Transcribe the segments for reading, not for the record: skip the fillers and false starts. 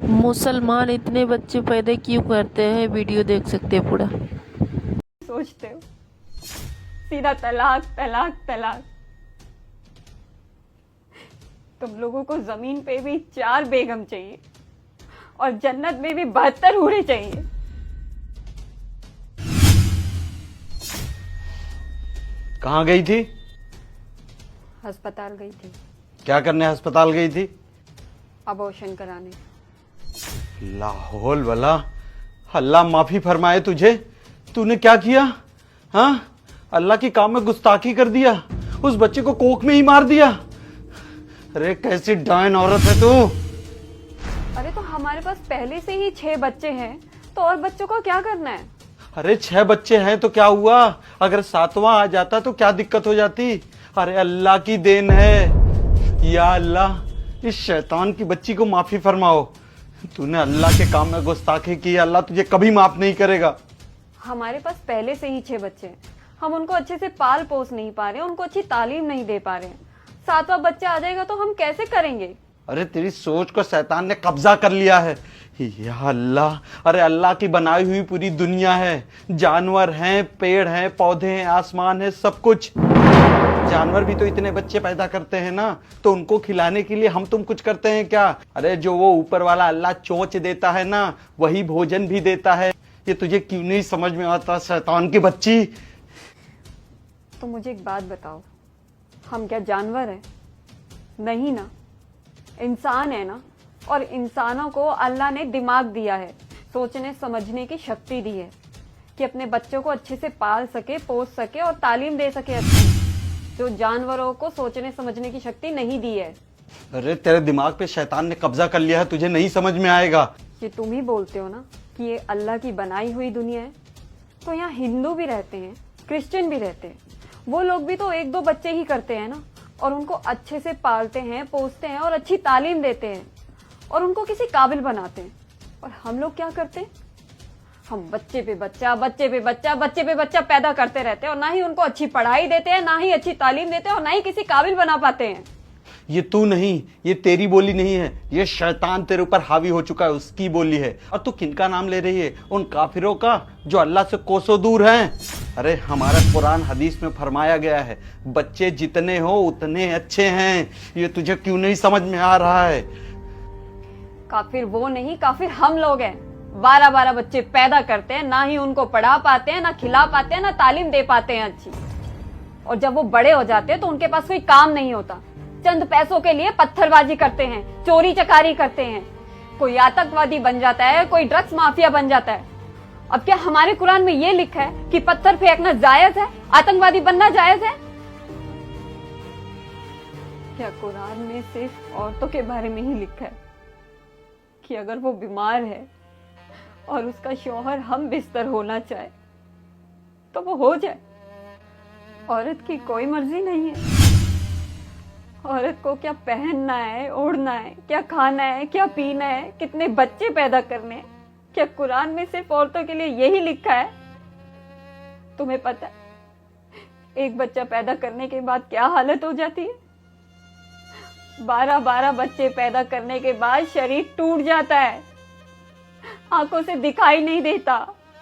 मुसलमान इतने बच्चे पैदा क्यों करते हैं? वीडियो देख सकते हैं पूरा। सोचते हो सीधा तलाक तलाक तलाक। तुम लोगों को जमीन पे भी 4 बेगम चाहिए और जन्नत में भी 72 हूरें चाहिए। कहाँ गई थी? अस्पताल गई थी। क्या करने अस्पताल गई थी? अबॉर्शन कराने। लाहौल वाला, अल्लाह माफी फरमाए तुझे। तूने क्या किया? हाँ, अल्लाह की काम में गुस्ताखी कर दिया, उस बच्चे को कोख में ही मार दिया। अरे कैसी डायन औरत है तू। अरे तो हमारे पास पहले से ही 6 बच्चे हैं, तो और बच्चों को क्या करना है? अरे 6 बच्चे हैं तो क्या हुआ, अगर 7वां आ जाता तो क्या दिक्कत हो जाती। अरे अल्लाह की देन है। या अल्लाह, इस शैतान की बच्ची को माफी फरमाओ। तूने अल्लाह के काम में गुस्ताखी की, अल्लाह तुझे कभी माफ नहीं करेगा। हमारे पास पहले से ही 6 बच्चे हैं, हम उनको अच्छे से पाल पोस नहीं पा रहे, उनको अच्छी तालीम नहीं दे पा रहे हैं। 7वां बच्चा आ जाएगा तो हम कैसे करेंगे? अरे तेरी सोच को शैतान ने कब्जा कर लिया है। या अल्लाह, अरे अल्लाह की बनाई हुई पूरी दुनिया है, जानवर हैं, पेड़ हैं, पौधे हैं, आसमान है, सब कुछ। जानवर भी तो इतने बच्चे पैदा करते हैं ना, तो उनको खिलाने के लिए हम तुम कुछ करते हैं क्या? अरे जो वो ऊपर वाला अल्लाह चोंच देता है ना, वही भोजन भी देता है। ये तुझे क्यों नहीं समझ में आता शैतान की बच्ची? तो मुझे एक बात बताओ, हम क्या जानवर हैं? नहीं ना, इंसान है ना। और इंसानों को अल्लाह ने दिमाग दिया है, सोचने समझने की शक्ति दी है कि अपने बच्चों को अच्छे से पाल सके, पोस सके और तालीम दे सके अच्छी, जो जानवरों को सोचने समझने की शक्ति नहीं दी है। अरे तेरे दिमाग पे शैतान ने कब्जा कर लिया है, तुझे नहीं समझ में आएगा। ये तुम ही बोलते हो ना कि ये अल्लाह की बनाई हुई दुनिया है, तो यहाँ हिंदू भी रहते हैं, क्रिश्चियन भी रहते हैं। वो लोग भी तो 1-2 बच्चे ही करते हैं ना, और उनको अच्छे से पालते हैं, पोसते हैं और अच्छी तालीम देते हैं और उनको किसी काबिल बनाते हैं। और हम लोग क्या करते हैं? हम बच्चे पे बच्चा, बच्चे पे बच्चा, बच्चे पे बच्चा पैदा करते रहते हैं और ना ही उनको अच्छी पढ़ाई देते हैं, ना ही अच्छी तालीम देते हैं और ना ही किसी काबिल बना पाते हैं। ये तू नहीं, ये तेरी बोली नहीं है, ये शैतान तेरे ऊपर हावी हो चुका है, उसकी बोली है। और तू किनका नाम ले रही है? उन काफिरों का जो अल्लाह से कोसों दूर हैं। अरे हमारा कुरान हदीस में फरमाया गया है, बच्चे जितने हो उतने अच्छे हैं। ये तुझे क्यों नहीं समझ में आ रहा है? काफिर वो नहीं, काफिर हम लोग हैं। 12-12 बच्चे पैदा करते हैं, ना ही उनको पढ़ा पाते हैं, ना खिला पाते हैं, ना तालीम दे पाते हैं अच्छी। और जब वो बड़े हो जाते हैं तो उनके पास कोई काम नहीं होता, चंद पैसों के लिए पत्थरबाजी करते हैं, चोरी चकारी करते हैं। कोई आतंकवादी बन जाता है, कोई ड्रग्स माफिया बन जाता है। अब क्या हमारे कुरान में ये लिखा है कि पत्थर फेंकना जायज है, आतंकवादी बनना जायज है? क्या कुरान में सिर्फ औरतों के बारे में ही लिखा है कि अगर वो बीमार है और उसका शौहर हम बिस्तर होना चाहे तो वो हो जाए? औरत की कोई मर्जी नहीं है। औरत को क्या पहनना है, ओढ़ना है, क्या खाना है, क्या पीना है, कितने बच्चे पैदा करने हैं, क्या कुरान में सिर्फ औरतों के लिए यही लिखा है? तुम्हें पता है एक बच्चा पैदा करने के बाद क्या हालत हो जाती है? 12-12 बच्चे पैदा करने के बाद शरीर टूट जाता है, आंखों से दिखाई नहीं देता,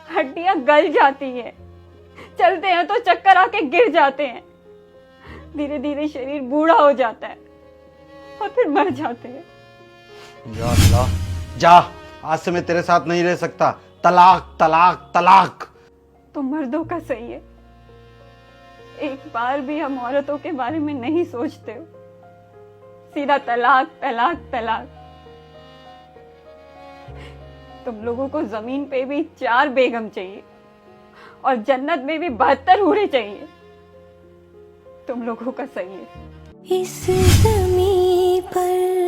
हड्डियां गल जाती हैं, चलते हैं तो चक्कर आके गिर जाते हैं, धीरे धीरे शरीर बूढ़ा हो जाता है और फिर मर जाते हैं। या अल्लाह, जा, आज से मैं तेरे साथ नहीं रह सकता। तलाक तलाक तलाक। तो मर्दों का सही है, एक बार भी हम औरतों के बारे में नहीं सोचते हो, सीधा तलाक तलाक तलाक। तुम लोगों को जमीन पे भी 4 बेगम चाहिए और जन्नत में भी 72 हूरें चाहिए। तुम लोगों का सही है। इस ज़मीं पर